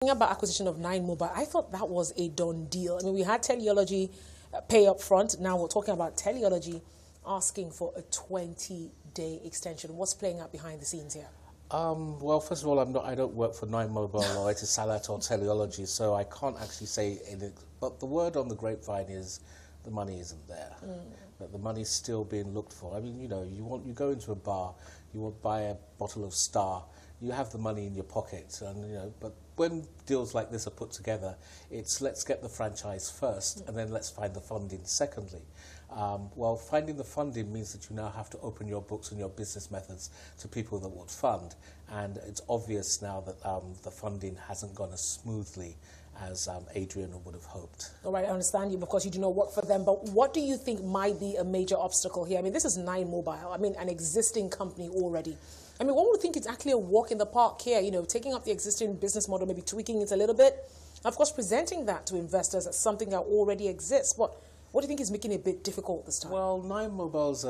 About acquisition of Nine Mobile, I thought that was a done deal. I mean, we had Teleology pay up front. Now we're talking about Teleology asking for a 20-day extension. What's playing out behind the scenes here? Well, first of all, I don't work for Nine Mobile or Etisalat or Teleology, so I can't actually say anything. But the word on the grapevine is the money isn't there. That the money's still being looked for. I mean, you know, you go into a bar, you want to buy a bottle of Star, you have the money in your pocket, and you know. But when deals like this are put together, it's let's get the franchise first, and then let's find the funding secondly. Well, finding the funding means that you now have to open your books and your business methods to people that would fund, and it's obvious now that the funding hasn't gone as smoothly as Adrian would have hoped. All right, I understand you because you do not work for them, but what do you think might be a major obstacle here? I mean, this is Nine Mobile, I mean, an existing company already. I mean, one would think it's actually a walk in the park here, you know, taking up the existing business model, maybe tweaking it a little bit, of course, presenting that to investors as something that already exists. What do you think is making it a bit difficult this time? Well, Nine Mobile is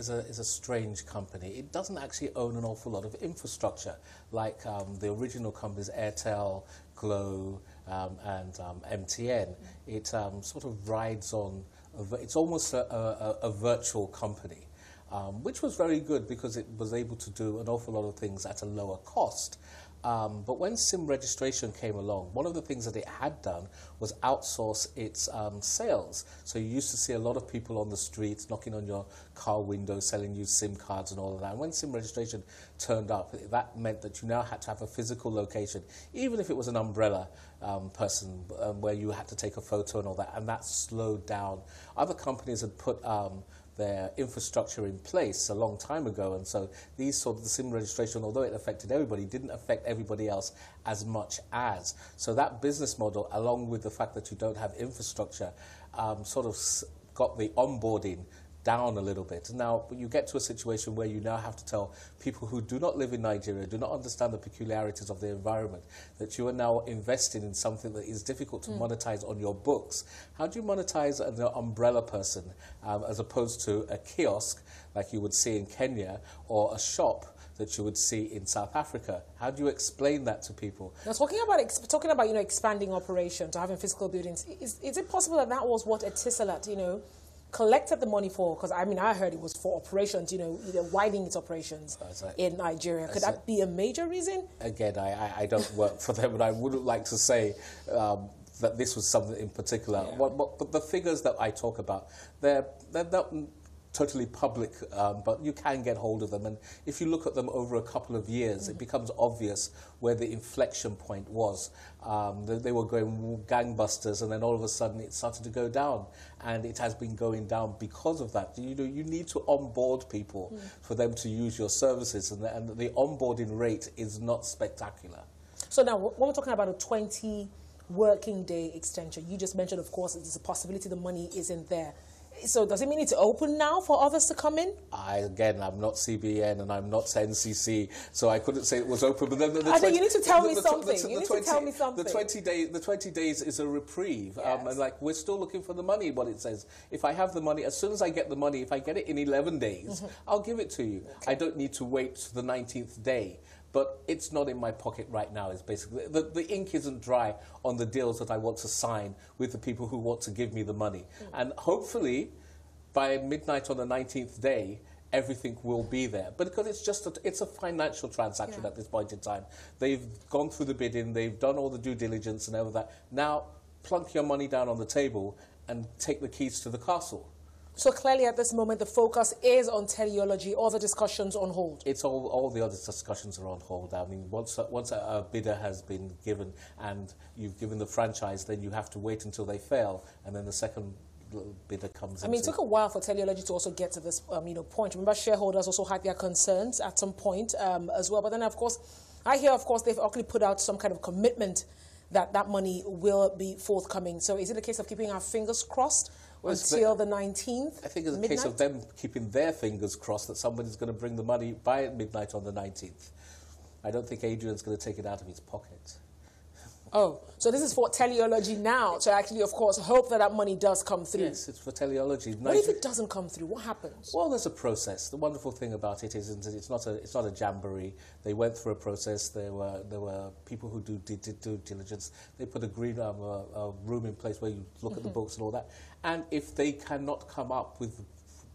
a strange company. It doesn't actually own an awful lot of infrastructure, like the original companies, Airtel, Glow, and MTN. It sort of rides on, it's almost a virtual company. Which was very good because it was able to do an awful lot of things at a lower cost. But when SIM registration came along, one of the things that it had done was outsource its sales. So you used to see a lot of people on the streets knocking on your car window, selling you SIM cards and all of that. And when SIM registration turned up, that meant that you now had to have a physical location, even if it was an umbrella person where you had to take a photo and all that. And that slowed down. Other companies had put their infrastructure in place a long time ago, and so these sort of the SIM registration, although it affected everybody, didn't affect everybody else as much as. So that business model, along with the fact that you don't have infrastructure, sort of got the onboarding down a little bit. Now, you get to a situation where you now have to tell people who do not live in Nigeria, do not understand the peculiarities of the environment, that you are now investing in something that is difficult to monetize on your books. How do you monetize an umbrella person as opposed to a kiosk like you would see in Kenya or a shop that you would see in South Africa? How do you explain that to people? Now, talking about you know, expanding operations or having physical buildings, is it possible that that was what Etisalat, you know, collected the money for? Because I mean, I heard it was for operations, you know, widening its operations in Nigeria. Could that be a major reason? Again, I don't work for them, but I wouldn't like to say that this was something in particular. Yeah. But the figures that I talk about, they're not totally public, but you can get hold of them. And if you look at them over a couple of years, it becomes obvious where the inflection point was. They were going gangbusters, and then all of a sudden it started to go down. And it has been going down because of that. You know, you need to onboard people for them to use your services, and the onboarding rate is not spectacular. So now, when we're talking about a 20 working day extension, you just mentioned, of course, there's a possibility the money isn't there. So does it mean it's open now for others to come in? Again, I'm not CBN and I'm not NCC, so I couldn't say it was open. But then you need to tell me something. You need to tell me something. The 20 days is a reprieve, yes. And like we're still looking for the money. What it says, if I have the money, as soon as I get the money, if I get it in 11 days, I'll give it to you. Okay. I don't need to wait to the 19th day. But it's not in my pocket right now. Is basically the ink isn't dry on the deals that I want to sign with the people who want to give me the money. And hopefully, by midnight on the 19th day, everything will be there. But because it's a financial transaction at this point in time. They've gone through the bidding, they've done all the due diligence and all that. Now, plunk your money down on the table and take the keys to the castle. So clearly at this moment, the focus is on Teleology, all the discussions on hold. It's all the other discussions are on hold. I mean, once a bidder has been given and you've given the franchise, then you have to wait until they fail, and then the second bidder comes in. I mean, it took a while for Teleology to also get to this point. Remember, shareholders also had their concerns at some point as well. But then, of course, I hear, of course, they've actually put out some kind of commitment that that money will be forthcoming. So is it a case of keeping our fingers crossed until the 19th? I think it's a case of them keeping their fingers crossed that somebody's going to bring the money by midnight on the 19th. I don't think Adrian's going to take it out of his pocket. Oh, so this is for Teleology now to actually, of course, hope that that money does come through. Yes, it's for Teleology. What if it doesn't come through? What happens? Well, there's a process. The wonderful thing about it is that it's not a jamboree. They went through a process. There were people who do due diligence. They put a green a room in place where you look at the books and all that. And if they cannot come up with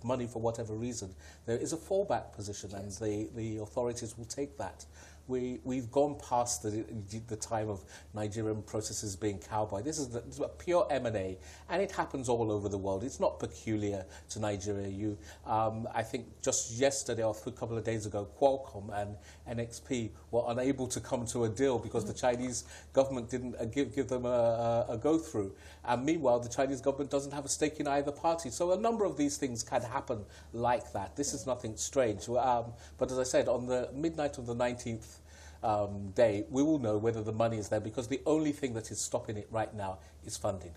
money for whatever reason, there is a fallback position, and the authorities will take that. We've gone past the time of Nigerian processes being cowboy. This is a pure M&A, and it happens all over the world. It's not peculiar to Nigeria. I think just yesterday or a couple of days ago, Qualcomm and NXP were unable to come to a deal because the Chinese government didn't give them a go-through. And meanwhile, the Chinese government doesn't have a stake in either party. So a number of these things can happen like that. This is nothing strange. But as I said, on the midnight of the 19th day, we will know whether the money is there, because the only thing that is stopping it right now is funding.